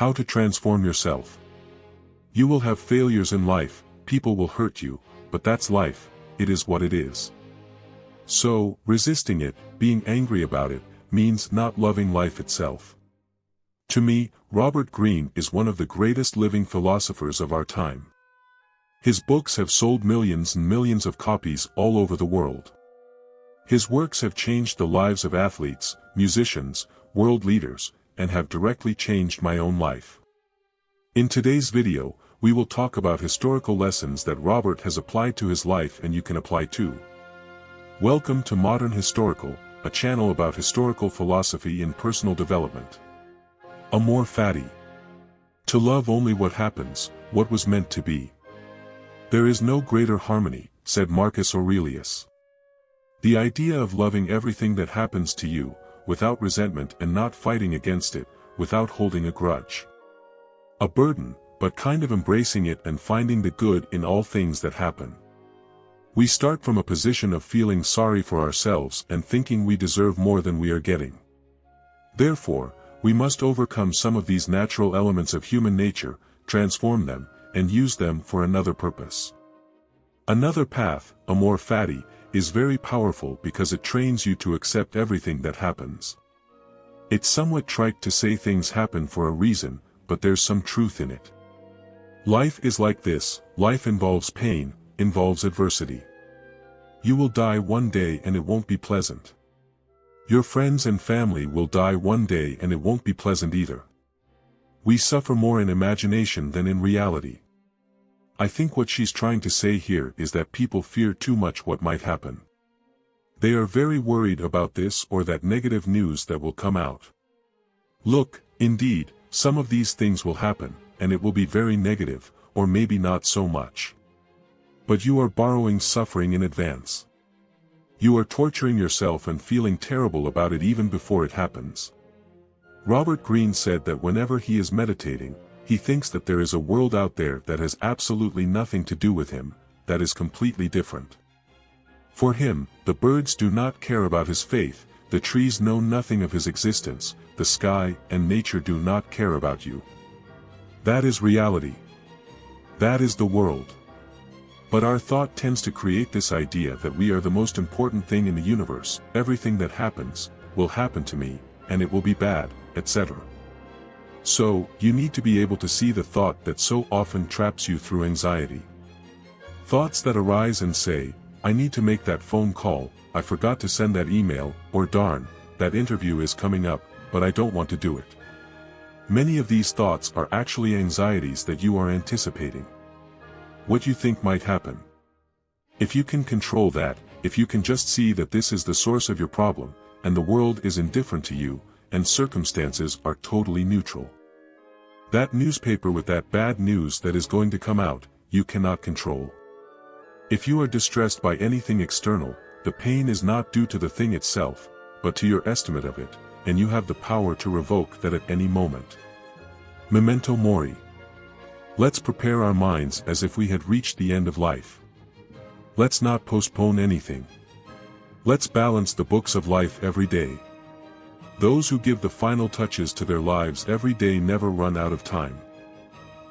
How to transform yourself. You will have failures in life, people will hurt you, but that's life, it is what it is. So, resisting it, being angry about it, means not loving life itself. To me, Robert Greene is one of the greatest living philosophers of our time. His books have sold millions and millions of copies all over the world. His works have changed the lives of athletes, musicians, world leaders, and have directly changed my own life. In today's video, we will talk about historical lessons that Robert has applied to his life and you can apply too. Welcome to Modern Historical, a channel about historical philosophy and personal development. Amor fati. To love only what happens, what was meant to be. There is no greater harmony, said Marcus Aurelius. The idea of loving everything that happens to you, without resentment and not fighting against it, without holding a grudge. A burden, but kind of embracing it and finding the good in all things that happen. We start from a position of feeling sorry for ourselves and thinking we deserve more than we are getting. Therefore, we must overcome some of these natural elements of human nature, transform them, and use them for another purpose. Another path, amor fati, is very powerful because it trains you to accept everything that happens. It's somewhat trite to say things happen for a reason, but there's some truth in it. Life is like this, life involves pain, involves adversity. You will die one day and it won't be pleasant. Your friends and family will die one day and it won't be pleasant either. We suffer more in imagination than in reality. I think what she's trying to say here is that people fear too much what might happen. They are very worried about this or that negative news that will come out. Look, indeed, some of these things will happen, and it will be very negative, or maybe not so much. But you are borrowing suffering in advance. You are torturing yourself and feeling terrible about it even before it happens. Robert Greene said that whenever he is meditating, he thinks that there is a world out there that has absolutely nothing to do with him, that is completely different. For him, the birds do not care about his faith, the trees know nothing of his existence, the sky and nature do not care about you. That is reality. That is the world. But our thought tends to create this idea that we are the most important thing in the universe, everything that happens, will happen to me, and it will be bad, etc. So, you need to be able to see the thought that so often traps you through anxiety. Thoughts that arise and say, I need to make that phone call, I forgot to send that email, or darn, that interview is coming up, but I don't want to do it. Many of these thoughts are actually anxieties that you are anticipating. What you think might happen. If you can control that, if you can just see that this is the source of your problem, and the world is indifferent to you, and circumstances are totally neutral. That newspaper with that bad news that is going to come out, you cannot control. If you are distressed by anything external, the pain is not due to the thing itself, but to your estimate of it, and you have the power to revoke that at any moment. Memento mori. Let's prepare our minds as if we had reached the end of life. Let's not postpone anything. Let's balance the books of life every day. Those who give the final touches to their lives every day never run out of time.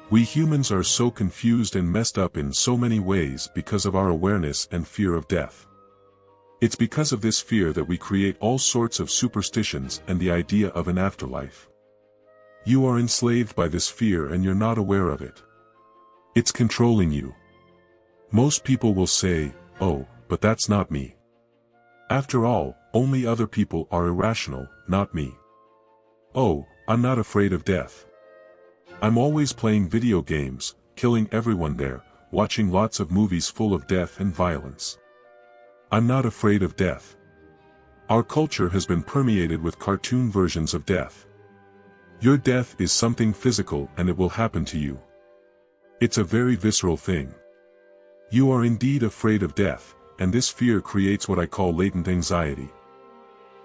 We humans are so confused and messed up in so many ways because of our awareness and fear of death. It's because of this fear that we create all sorts of superstitions and the idea of an afterlife. You are enslaved by this fear and you're not aware of it. It's controlling you. Most people will say, oh, but that's not me. After all, only other people are irrational, not me. Oh, I'm not afraid of death. I'm always playing video games, killing everyone there, watching lots of movies full of death and violence. I'm not afraid of death. Our culture has been permeated with cartoon versions of death. Your death is something physical and it will happen to you. It's a very visceral thing. You are indeed afraid of death, and this fear creates what I call latent anxiety.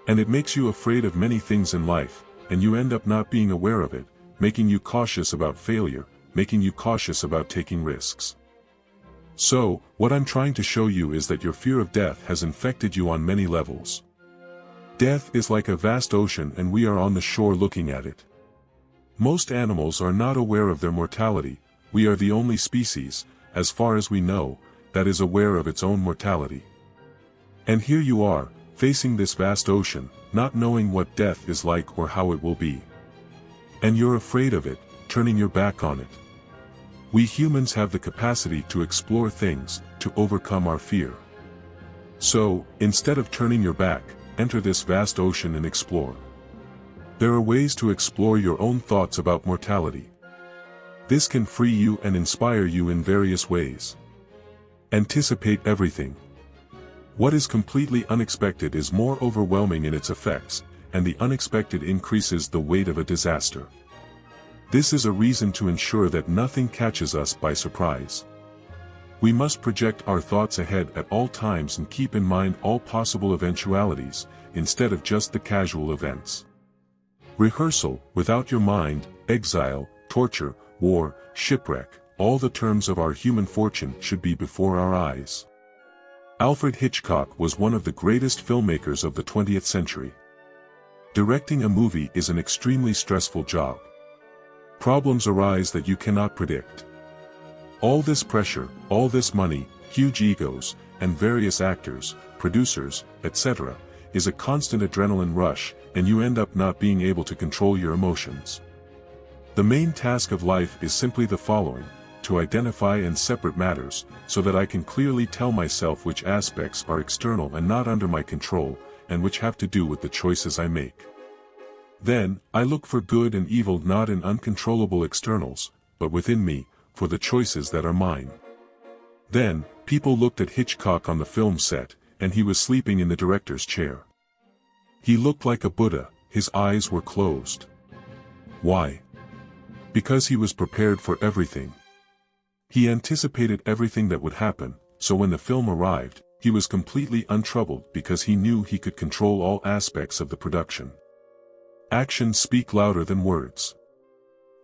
And it makes you afraid of many things in life, and you end up not being aware of it, making you cautious about failure, making you cautious about taking risks. So, what I'm trying to show you is that your fear of death has infected you on many levels. Death is like a vast ocean and we are on the shore looking at it. Most animals are not aware of their mortality. We are the only species, as far as we know, that is aware of its own mortality. And here you are, facing this vast ocean, not knowing what death is like or how it will be. And you're afraid of it, turning your back on it. We humans have the capacity to explore things, to overcome our fear. So, instead of turning your back, enter this vast ocean and explore. There are ways to explore your own thoughts about mortality. This can free you and inspire you in various ways. Anticipate everything. What is completely unexpected is more overwhelming in its effects, and the unexpected increases the weight of a disaster. This is a reason to ensure that nothing catches us by surprise. We must project our thoughts ahead at all times and keep in mind all possible eventualities, instead of just the casual events. Rehearsal, without your mind, exile, torture, war, shipwreck, all the terms of our human fortune should be before our eyes. Alfred Hitchcock was one of the greatest filmmakers of the 20th century. Directing a movie is an extremely stressful job. Problems arise that you cannot predict. All this pressure, all this money, huge egos, and various actors, producers, etc., is a constant adrenaline rush, and you end up not being able to control your emotions. The main task of life is simply the following: to identify and separate matters, so that I can clearly tell myself which aspects are external and not under my control, and which have to do with the choices I make. Then, I look for good and evil not in uncontrollable externals, but within me, for the choices that are mine. Then, people looked at Hitchcock on the film set, and he was sleeping in the director's chair. He looked like a Buddha, his eyes were closed. Why? Because he was prepared for everything. He anticipated everything that would happen, so when the film arrived, he was completely untroubled because he knew he could control all aspects of the production. Actions speak louder than words.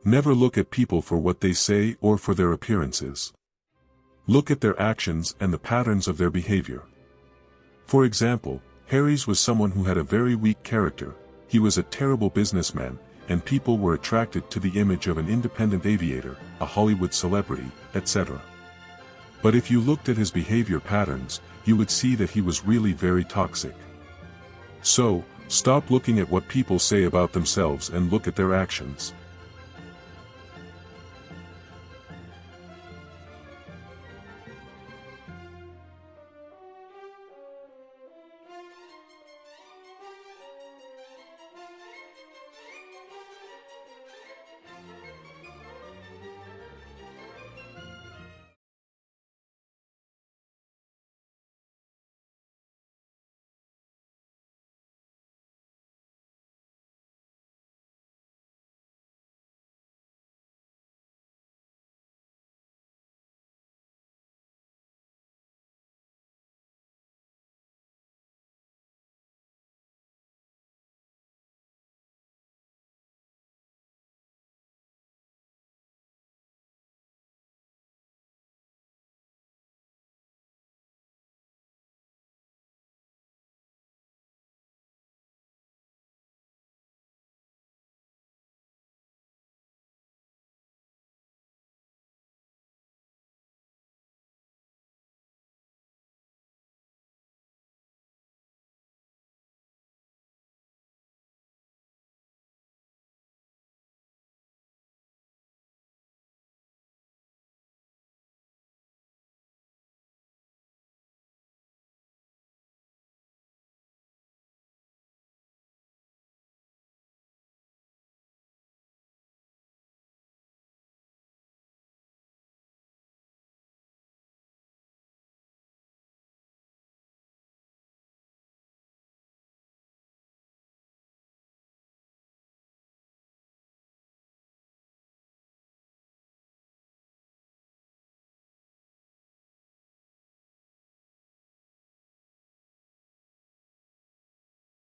Never look at people for what they say or for their appearances. Look at their actions and the patterns of their behavior. For example, Harry's was someone who had a very weak character. He was a terrible businessman, and people were attracted to the image of an independent aviator, a Hollywood celebrity, etc. But if you looked at his behavior patterns, you would see that he was really very toxic. So, stop looking at what people say about themselves and look at their actions.